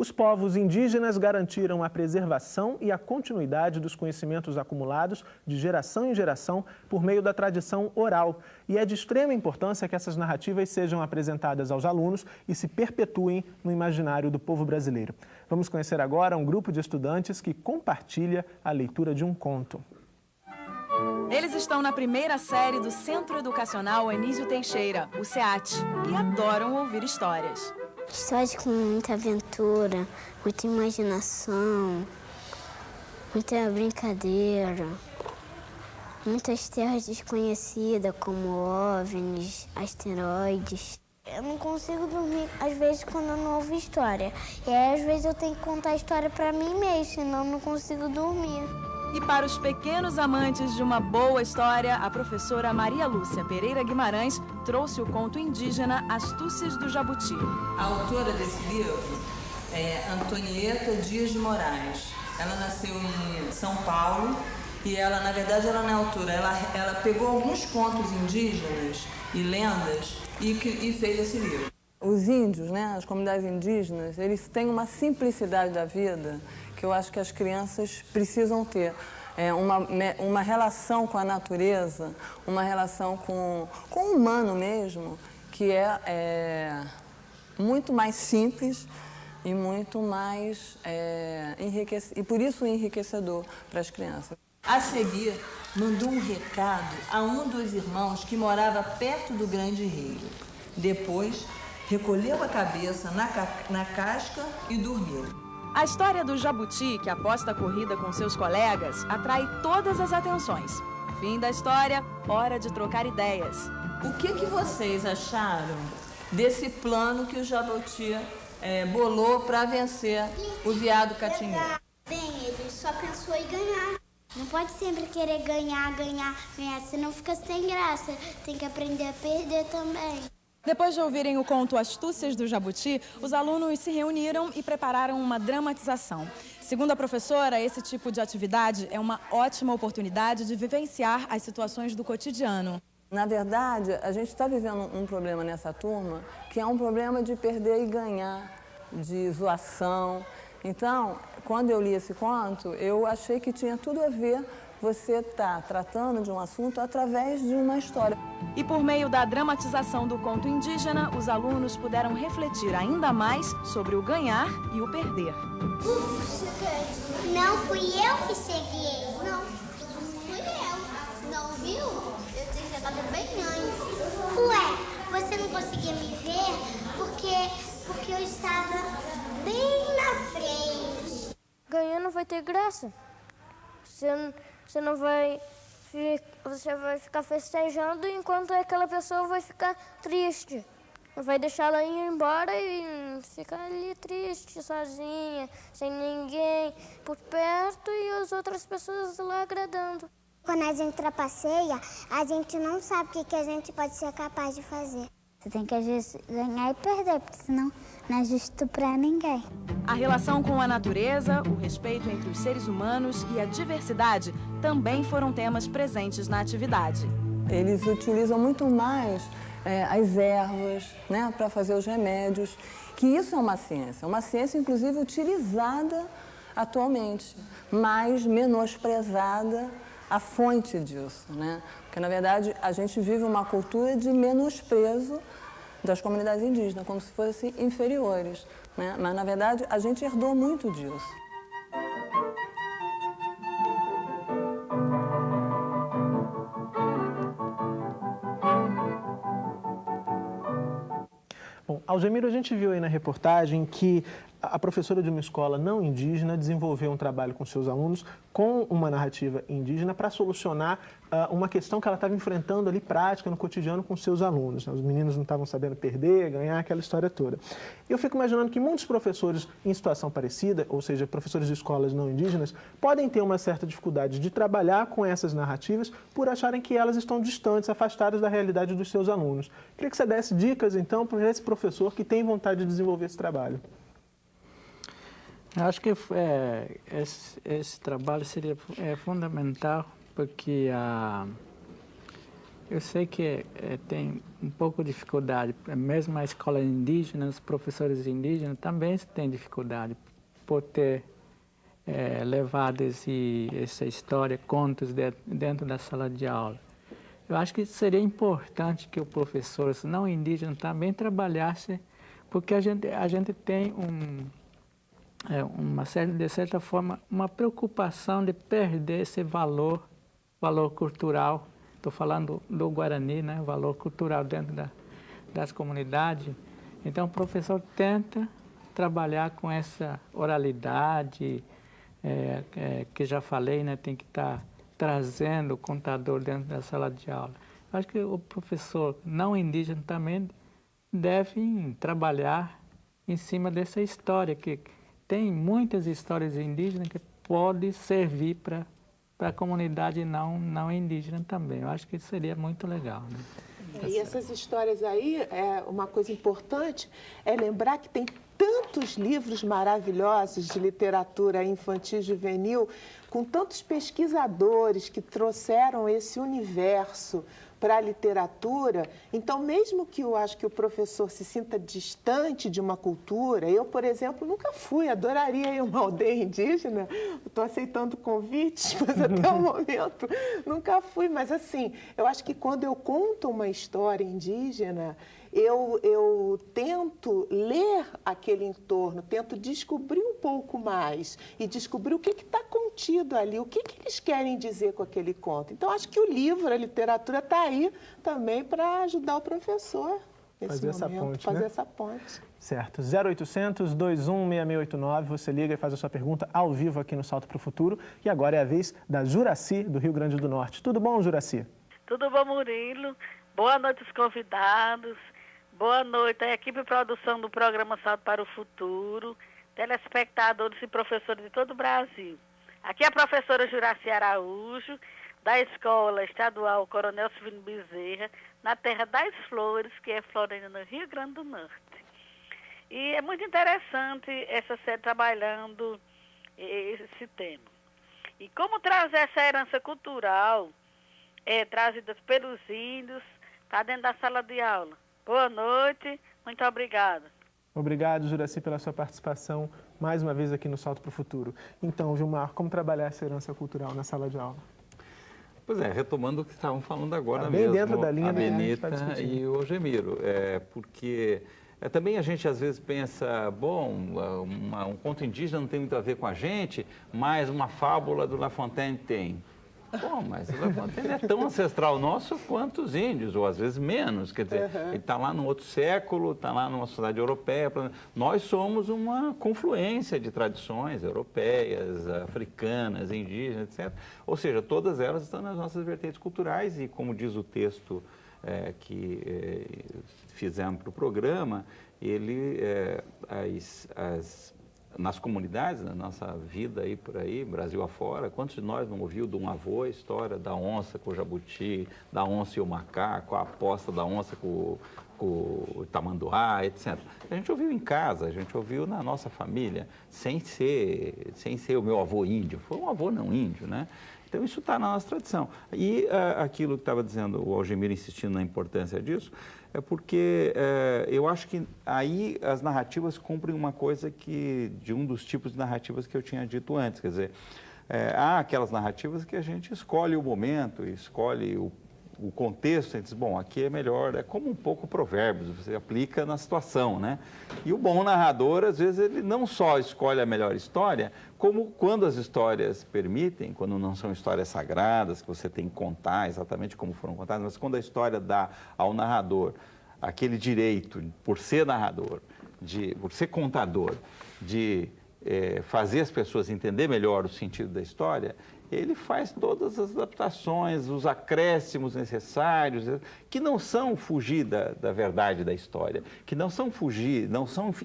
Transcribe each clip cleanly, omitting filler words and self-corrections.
Os povos indígenas garantiram a preservação e a continuidade dos conhecimentos acumulados de geração em geração por meio da tradição oral. E é de extrema importância que essas narrativas sejam apresentadas aos alunos e se perpetuem no imaginário do povo brasileiro. Vamos conhecer agora um grupo de estudantes que compartilha a leitura de um conto. Eles estão na primeira série do Centro Educacional Anísio Teixeira, o SEAT, e adoram ouvir histórias. Histórias com muita aventura, muita imaginação, muita brincadeira, muitas terras desconhecidas como OVNIs, asteroides. Eu não consigo dormir, às vezes, quando eu não ouvo história. E aí, às vezes, eu tenho que contar a história para mim mesmo, senão eu não consigo dormir. E para os pequenos amantes de uma boa história, a professora Maria Lúcia Pereira Guimarães trouxe o conto indígena Astúcias do Jabuti. A autora desse livro é Antonieta Dias de Moraes. Ela nasceu em São Paulo e ela, na verdade, ela não é autora. Ela pegou alguns contos indígenas e lendas e fez esse livro. Os índios, né, as comunidades indígenas, eles têm uma simplicidade da vida que eu acho que as crianças precisam ter. Uma relação com a natureza, uma relação com o humano mesmo, que é muito mais simples e muito mais e por isso enriquecedor para as crianças. A seguir, mandou um recado a um dos irmãos que morava perto do grande rio. Depois, recolheu a cabeça na casca e dormiu. A história do jabuti, que aposta a corrida com seus colegas, atrai todas as atenções. Fim da história, hora de trocar ideias. O que vocês acharam desse plano que o jabuti bolou para vencer o veado catingueiro? Bem, ele só pensou em ganhar. Não pode sempre querer ganhar, senão fica sem graça. Tem que aprender a perder também. Depois de ouvirem o conto Astúcias do Jabuti, os alunos se reuniram e prepararam uma dramatização. Segundo a professora, esse tipo de atividade é uma ótima oportunidade de vivenciar as situações do cotidiano. Na verdade, a gente está vivendo um problema nessa turma, que é um problema de perder e ganhar, de zoação. Então, quando eu li esse conto, eu achei que tinha tudo a ver você estar tratando de um assunto através de uma história. E por meio da dramatização do conto indígena, os alunos puderam refletir ainda mais sobre o ganhar e o perder. Não fui eu que cheguei. Não, fui eu. Não viu? Eu tinha chegado bem antes. Ué, você não conseguia me ver porque eu estava bem na frente. Ganhando vai ter graça. Você vai ficar festejando enquanto aquela pessoa vai ficar triste. Vai deixar ela ir embora e ficar ali triste, sozinha, sem ninguém por perto e as outras pessoas lá agradando. Quando a gente trapaceia, a gente não sabe o que a gente pode ser capaz de fazer. Você tem que, às vezes, ganhar e perder, porque senão não é justo pra ninguém. A relação com a natureza, o respeito entre os seres humanos e a diversidade também foram temas presentes na atividade. Eles utilizam muito mais as ervas, né, para fazer os remédios, que isso é uma ciência inclusive utilizada atualmente, mas menosprezada a fonte disso, né? Porque, na verdade, a gente vive uma cultura de menosprezo das comunidades indígenas, como se fossem inferiores, né? Mas, na verdade, a gente herdou muito disso. Bom, Algemiro, a gente viu aí na reportagem que a professora de uma escola não indígena desenvolveu um trabalho com seus alunos com uma narrativa indígena para solucionar uma questão que ela estava enfrentando ali prática no cotidiano com seus alunos. Os meninos não estavam sabendo perder, ganhar, aquela história toda. Eu fico imaginando que muitos professores em situação parecida, ou seja, professores de escolas não indígenas, podem ter uma certa dificuldade de trabalhar com essas narrativas por acharem que elas estão distantes, afastadas da realidade dos seus alunos. Queria que você desse dicas, então, para esse professor que tem vontade de desenvolver esse trabalho. Acho que esse trabalho seria fundamental porque Eu sei que tem um pouco de dificuldade, mesmo a escola indígena, os professores indígenas também têm dificuldade por ter levado essa história, contos dentro da sala de aula. Eu acho que seria importante que o professor não indígena também trabalhasse, porque a gente tem de certa forma, uma preocupação de perder esse valor cultural. Estou falando do Guarani, né? Valor cultural dentro das comunidades. Então, o professor tenta trabalhar com essa oralidade, que já falei, né? Tem que estar trazendo o contador dentro da sala de aula. Eu acho que o professor não indígena também deve trabalhar em cima dessa história, que tem muitas histórias indígenas que podem servir para a comunidade não indígena também. Eu acho que isso seria muito legal, né? E essas histórias aí, uma coisa importante é lembrar que tem tantos livros maravilhosos de literatura infantil e juvenil, com tantos pesquisadores que trouxeram esse universo para a literatura. Então, mesmo que eu acho que o professor se sinta distante de uma cultura, eu, por exemplo, nunca fui, adoraria ir a uma aldeia indígena, estou aceitando convites, mas até o momento nunca fui. Mas, assim, eu acho que quando eu conto uma história indígena, eu tento ler aquele entorno, tento descobrir um pouco mais e descobrir o que está contido ali, o que eles querem dizer com aquele conto. Então, acho que o livro, a literatura, está aí também para ajudar o professor nesse momento, fazer essa ponte. Certo. 0800 21 6689, você liga e faz a sua pergunta ao vivo aqui no Salto para o Futuro. E agora é a vez da Juraci, do Rio Grande do Norte. Tudo bom, Juraci? Tudo bom, Murilo. Boa noite aos convidados. Boa noite à equipe de produção do programa Salto para o Futuro, telespectadores e professores de todo o Brasil. Aqui é a professora Juraci Araújo, da Escola Estadual Coronel Silvino Bezerra, na Terra das Flores, que é Florêncio, no Rio Grande do Norte. E é muito interessante essa série trabalhando esse tema. E como trazer essa herança cultural trazida pelos índios para dentro da sala de aula. Boa noite, muito obrigada. Obrigado, Juraci, pela sua participação mais uma vez aqui no Salto para o Futuro. Então, Gilmar, como trabalhar essa herança cultural na sala de aula? Pois é, retomando o que estavam falando agora bem mesmo, dentro da linha a Benita e o Gemiro, porque também a gente às vezes pensa, bom, um conto indígena não tem muito a ver com a gente, mas uma fábula do La Fontaine tem. Bom, mas o La Fontaine é tão ancestral nosso quanto os índios, ou às vezes menos. Quer dizer, ele está lá num outro século, está lá numa sociedade europeia. Nós somos uma confluência de tradições europeias, africanas, indígenas, etc. Ou seja, todas elas estão nas nossas vertentes culturais e, como diz o texto que fizemos para o programa, ele, nas comunidades, na nossa vida aí por aí, Brasil afora, quantos de nós não ouviu de um avô a história da onça com o jabuti, da onça e o macaco, a aposta da onça com o tamanduá, etc. A gente ouviu em casa, a gente ouviu na nossa família, sem ser o meu avô índio, foi um avô não índio, né? Então, isso está na nossa tradição. E aquilo que estava dizendo o Algemiro, insistindo na importância disso, é porque eu acho que aí as narrativas cumprem uma coisa de um dos tipos de narrativas que eu tinha dito antes. Quer dizer, há aquelas narrativas que a gente escolhe o momento, escolhe o contexto, e diz, bom, aqui é melhor, é como um pouco provérbios, você aplica na situação, né? E o bom narrador, às vezes, ele não só escolhe a melhor história, como quando as histórias permitem, quando não são histórias sagradas, que você tem que contar exatamente como foram contadas, mas quando a história dá ao narrador aquele direito, por ser narrador, por ser contador, de fazer as pessoas entender melhor o sentido da história, ele faz todas as adaptações, os acréscimos necessários, que não são fugir da verdade da história, que não são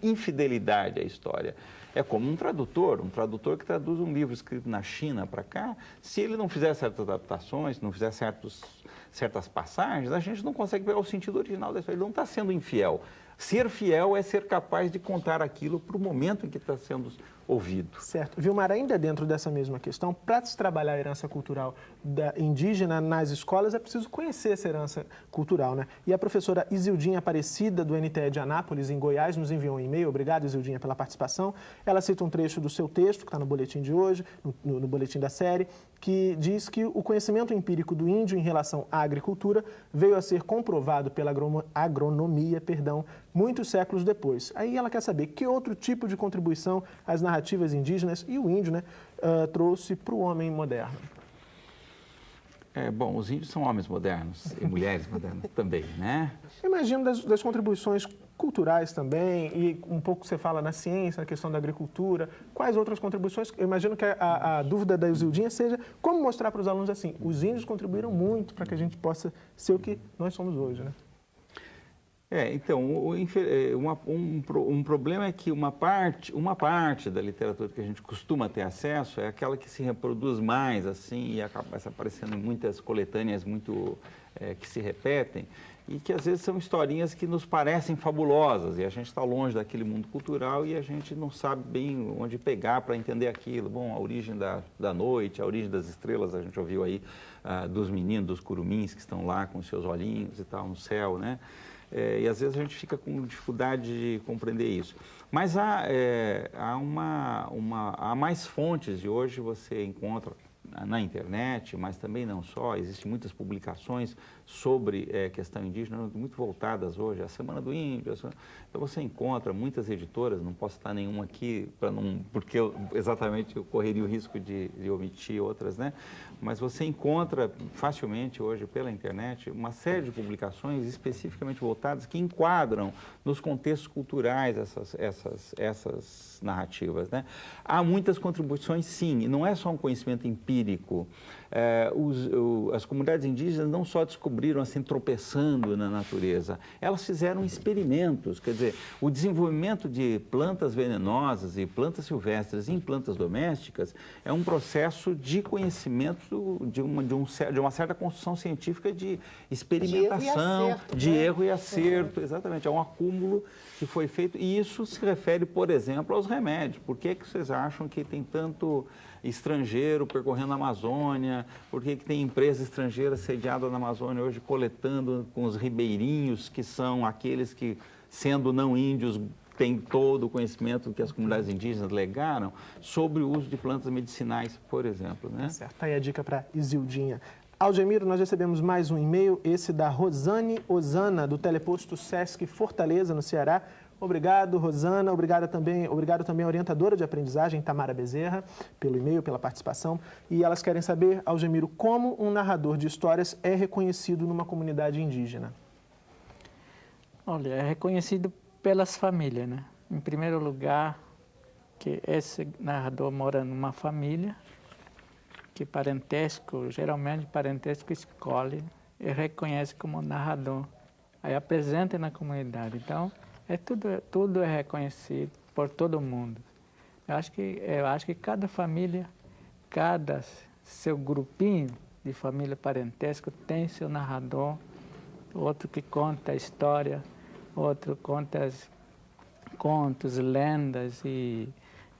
infidelidade à história. É como um tradutor que traduz um livro escrito na China para cá, se ele não fizer certas adaptações, não fizer certas passagens, a gente não consegue pegar o sentido original da história, ele não está sendo infiel Ser fiel é ser capaz de contar aquilo para o momento em que está sendo ouvido. Certo. Vilmar, ainda dentro dessa mesma questão, para se trabalhar a herança cultural indígena nas escolas, é preciso conhecer essa herança cultural, né? E a professora Isildinha Aparecida, do NTE de Anápolis, em Goiás, nos enviou um e-mail. Obrigado, Isildinha, pela participação. Ela cita um trecho do seu texto, que está no boletim de hoje, no boletim da série, que diz que o conhecimento empírico do índio em relação à agricultura veio a ser comprovado pela agronomia, muitos séculos depois. Aí ela quer saber que outro tipo de contribuição as narrativas indígenas e o índio, né, trouxe para o homem moderno. Bom, os índios são homens modernos e mulheres modernas também, né? Imagino das contribuições culturais também, e um pouco você fala na ciência, na questão da agricultura. Quais outras contribuições? Eu imagino que a dúvida da Isildinha seja como mostrar para os alunos assim, os índios contribuíram muito para que a gente possa ser o que nós somos hoje, né? Então, um problema é que uma parte da literatura que a gente costuma ter acesso é aquela que se reproduz mais, assim, e acaba aparecendo em muitas coletâneas que se repetem, e que às vezes são historinhas que nos parecem fabulosas, e a gente está longe daquele mundo cultural e a gente não sabe bem onde pegar para entender aquilo. Bom, a origem da noite, a origem das estrelas, a gente ouviu aí dos meninos, dos curumins que estão lá com seus olhinhos e tal no céu, né? E às vezes a gente fica com dificuldade de compreender isso. Mas há mais fontes, e hoje você encontra na internet, mas também não só, existem muitas publicações sobre questão indígena, muito voltadas hoje, a Semana do Índio, então você encontra muitas editoras, não posso citar nenhuma aqui, porque exatamente eu correria o risco de omitir outras, né? Mas você encontra facilmente hoje pela internet uma série de publicações especificamente voltadas que enquadram nos contextos culturais essas narrativas, né? Há muitas contribuições, sim, e não é só um conhecimento empírico. As comunidades indígenas não só descobriram assim tropeçando na natureza, elas fizeram experimentos, quer dizer, o desenvolvimento de plantas venenosas e plantas silvestres em plantas domésticas é um processo de conhecimento de uma certa construção científica de experimentação, de erro e acerto, exatamente, é um acúmulo que foi feito, e isso se refere, por exemplo, aos remédios. Por que vocês acham que tem tanto estrangeiro percorrendo a Amazônia? Por que tem empresa estrangeira sediada na Amazônia hoje coletando com os ribeirinhos, que são aqueles que, sendo não índios, têm todo o conhecimento que as comunidades indígenas legaram sobre o uso de plantas medicinais, por exemplo, né? Certo, aí a dica para Isildinha. Aldemiro, nós recebemos mais um e-mail, esse da Rosane Osana, do Teleposto Sesc Fortaleza, no Ceará. Obrigado, Rosana. Obrigado também à orientadora de aprendizagem, Tamara Bezerra, pelo e-mail, pela participação. E elas querem saber, Aldemiro, como um narrador de histórias é reconhecido numa comunidade indígena? Olha, é reconhecido pelas famílias, né? Em primeiro lugar, que esse narrador mora numa família, que geralmente parentesco escolhe e reconhece como narrador. Aí apresenta na comunidade. Então, tudo é reconhecido por todo mundo. Eu acho que cada família, cada seu grupinho de família parentesco tem seu narrador, outro que conta a história, outro conta contos, lendas, e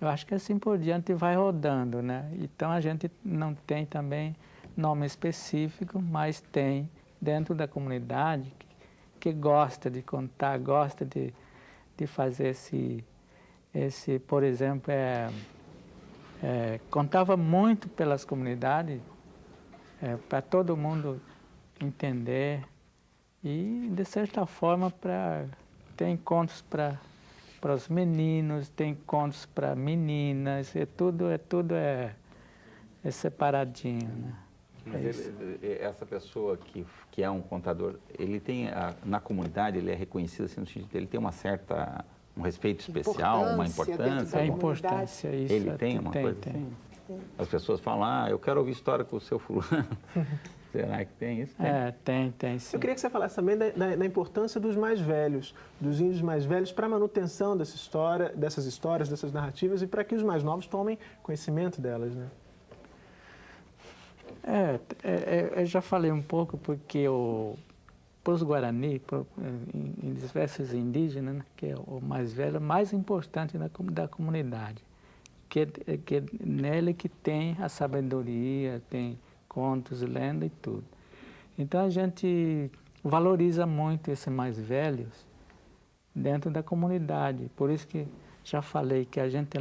eu acho que assim por diante vai rodando, né? Então a gente não tem também nome específico, mas tem dentro da comunidade que gosta de contar, gosta de fazer esse, por exemplo, contava muito pelas comunidades, para todo mundo entender, e de certa forma tem encontros para os meninos, tem encontros para meninas, tudo é separadinho, né? Mas essa pessoa que é um contador, ele tem, na comunidade, ele é reconhecido assim, no sentido de ele tem um respeito especial, uma importância? A importância, isso. Ele tem uma coisa assim? As pessoas falam, eu quero ouvir história com o seu fulano. Será que tem isso? Tem sim. Eu queria que você falasse também da importância dos mais velhos, dos índios mais velhos, para a manutenção dessas histórias, dessas narrativas, e para que os mais novos tomem conhecimento delas, né? Eu já falei um pouco porque os Guarani, em diversos indígenas, né, que é o mais velho, mais importante da comunidade, que é nele que tem a sabedoria, tem contos, lendas e tudo. Então a gente valoriza muito esses mais velhos dentro da comunidade. Por isso que já falei que a gente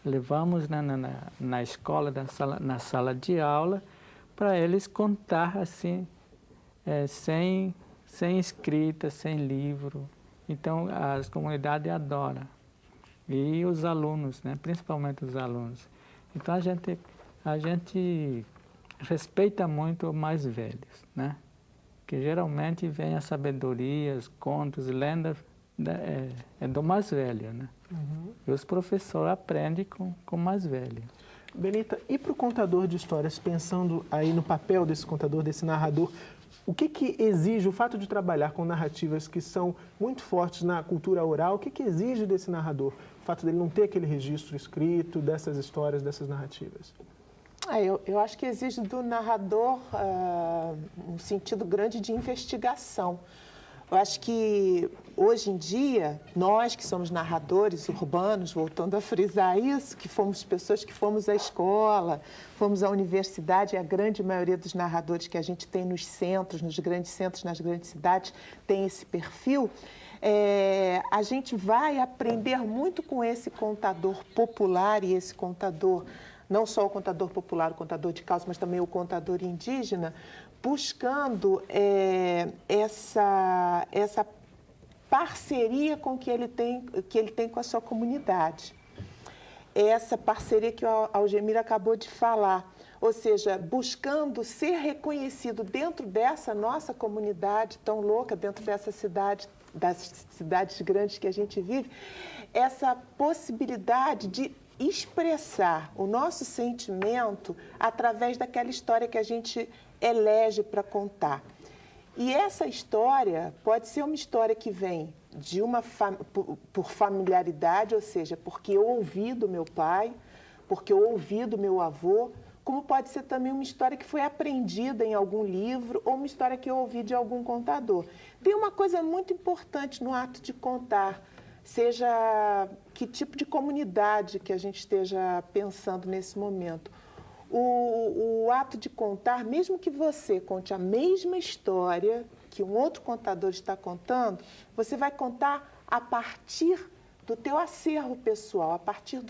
levamos na escola, na sala de aula, para eles contar assim, sem escrita, sem livro. Então as comunidades adoram. E os alunos, né? Principalmente os alunos. Então a gente respeita muito os mais velhos, né? Que geralmente vem a sabedoria, os contos, lendas, do mais velho, né? Uhum. E os professores aprendem com o mais velho. Benita, e para o contador de histórias, pensando aí no papel desse contador, desse narrador, o que exige o fato de trabalhar com narrativas que são muito fortes na cultura oral? O que exige desse narrador? O fato dele não ter aquele registro escrito dessas histórias, dessas narrativas? Eu acho que exige do narrador um sentido grande de investigação. Eu acho que, hoje em dia, nós que somos narradores urbanos, voltando a frisar isso, que fomos pessoas que fomos à escola, fomos à universidade, e a grande maioria dos narradores que a gente tem nos centros, nos grandes centros, nas grandes cidades, tem esse perfil, a gente vai aprender muito com esse contador popular e esse contador, não só o contador popular, o contador de causa, mas também o contador indígena, buscando essa parceria que ele tem com a sua comunidade. Essa parceria que o Algemir acabou de falar, ou seja, buscando ser reconhecido dentro dessa nossa comunidade tão louca, dentro dessa cidade, das cidades grandes que a gente vive, essa possibilidade de expressar o nosso sentimento através daquela história que a gente elege para contar. E essa história pode ser uma história que vem de por familiaridade, ou seja, porque eu ouvi do meu pai, porque eu ouvi do meu avô, como pode ser também uma história que foi aprendida em algum livro ou uma história que eu ouvi de algum contador. Tem uma coisa muito importante no ato de contar, seja que tipo de comunidade que a gente esteja pensando nesse momento. O ato de contar, mesmo que você conte a mesma história que um outro contador está contando, você vai contar a partir do teu acervo pessoal, a partir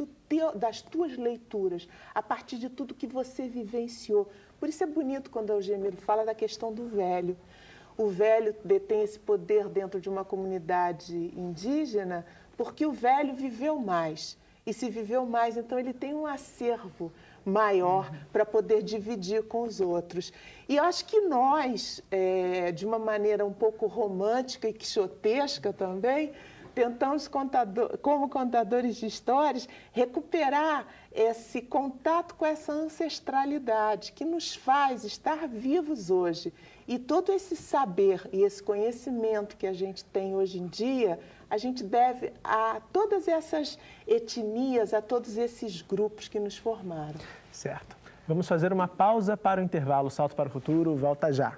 das tuas leituras, a partir de tudo que você vivenciou. Por isso é bonito quando o Algemiro fala da questão do velho. O velho detém esse poder dentro de uma comunidade indígena porque o velho viveu mais. E se viveu mais, então ele tem um acervo maior para poder dividir com os outros. E eu acho que nós, de uma maneira um pouco romântica e quixotesca também, tentamos, como contadores de histórias, recuperar esse contato com essa ancestralidade que nos faz estar vivos hoje. E todo esse saber e esse conhecimento que a gente tem hoje em dia, a gente deve a todas essas etnias, a todos esses grupos que nos formaram. Certo. Vamos fazer uma pausa para o intervalo. Salto para o Futuro, volta já.